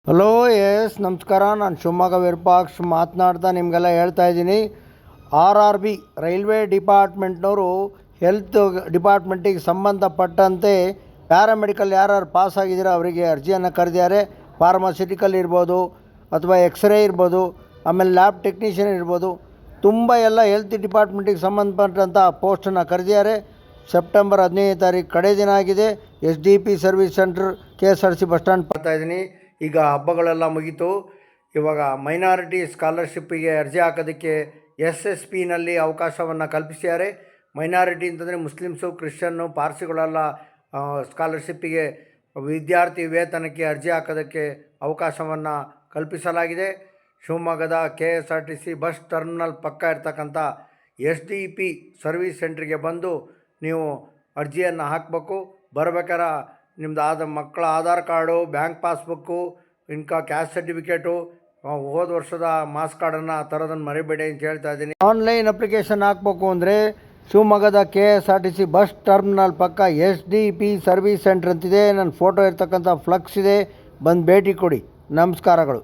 Hello S ನಮಸ್ಕಾರ. ನಾನು ಶಿವಮೊಗ್ಗ ವಿರೂಪಾಕ್ಷ ಮಾತನಾಡ್ತಾ ನಿಮಗೆಲ್ಲ ಹೇಳ್ತಾ ಇದ್ದೀನಿ. RRB ರೈಲ್ವೆ ಡಿಪಾರ್ಟ್ಮೆಂಟ್ನವರು ಹೆಲ್ತ್ ಡಿಪಾರ್ಟ್ಮೆಂಟಿಗೆ ಸಂಬಂಧಪಟ್ಟಂತೆ ಪ್ಯಾರಾಮೆಡಿಕಲ್ ಯಾರು ಪಾಸ್ ಆಗಿದ್ದೀರೋ ಅವರಿಗೆ ಅರ್ಜಿಯನ್ನು ಕರೆದಿದ್ದಾರೆ. ಫಾರ್ಮಾಸ್ಯೂಟಿಕಲ್ ಇರ್ಬೋದು ಅಥವಾ ಎಕ್ಸ್ರೇ ಇರ್ಬೋದು, ಆಮೇಲೆ ಲ್ಯಾಬ್ ಟೆಕ್ನಿಷಿಯನ್ ಇರ್ಬೋದು, ತುಂಬ ಎಲ್ಲ ಹೆಲ್ತ್ ಡಿಪಾರ್ಟ್ಮೆಂಟಿಗೆ ಸಂಬಂಧಪಟ್ಟಂಥ ಪೋಸ್ಟನ್ನು ಕರೆದಿದ್ದಾರೆ. ಸೆಪ್ಟೆಂಬರ್ 15ನೇ ತಾರೀಕು ಕಡೆ ದಿನ ಆಗಿದೆ. SDP service centre KSRTC bus stand ಬರ್ತಾಯಿದ್ದೀನಿ. ಈಗ ಹಬ್ಬಗಳೆಲ್ಲ ಮುಗೀತು. ಇವಾಗ ಮೈನಾರಿಟಿ ಸ್ಕಾಲರ್ಶಿಪ್ಪಿಗೆ ಅರ್ಜಿ ಹಾಕೋದಕ್ಕೆ SSPನಲ್ಲಿ ಅವಕಾಶವನ್ನು ಕಲ್ಪಿಸಿದ್ದಾರೆ. ಮೈನಾರಿಟಿ ಅಂತಂದರೆ ಮುಸ್ಲಿಮ್ಸು, ಕ್ರಿಶ್ಚಿಯನ್ನು, ಪಾರ್ಸಿಗಳೆಲ್ಲ ಸ್ಕಾಲರ್ಶಿಪ್ಪಿಗೆ ವಿದ್ಯಾರ್ಥಿ ವೇತನಕ್ಕೆ ಅರ್ಜಿ ಹಾಕೋದಕ್ಕೆ ಅವಕಾಶವನ್ನು ಕಲ್ಪಿಸಲಾಗಿದೆ. ಶಿವಮೊಗ್ಗದ KSRTC ಬಸ್ ಟರ್ಮಿನಲ್ ಪಕ್ಕ ಇರ್ತಕ್ಕಂಥ SDP ಸರ್ವಿಸ್ ಸೆಂಟ್ರಿಗೆ ಬಂದು ನೀವು ಅರ್ಜಿಯನ್ನು ಹಾಕಬೇಕು. ಬರ್ಬೇಕಾರೆ ನಿಮ್ಮದು ಮಕ್ಕಳ Aadhaar card, bank passbook, caste certificate, ಹೋದ ವರ್ಷದ ಮಾಸ್ ಕಾರ್ಡನ್ನು ತರೋದನ್ನು ಮರಿಬೇಡಿ ಅಂತ ಹೇಳ್ತಾ ಇದ್ದೀನಿ. ಆನ್ಲೈನ್ ಅಪ್ಲಿಕೇಶನ್ ಹಾಕಬೇಕು ಅಂದರೆ ಶಿವಮೊಗ್ಗದ KSRTC ಬಸ್ ಟರ್ಮಿನಲ್ ಪಕ್ಕ SDP ಸರ್ವಿಸ್ ಸೆಂಟ್ರ್ ಅಂತಿದೆ. ನನ್ನ ಫೋಟೋ ಇರ್ತಕ್ಕಂಥ ಫ್ಲಕ್ಸ್ ಇದೆ, ಬಂದು ಭೇಟಿ ಕೊಡಿ. ನಮಸ್ಕಾರಗಳು.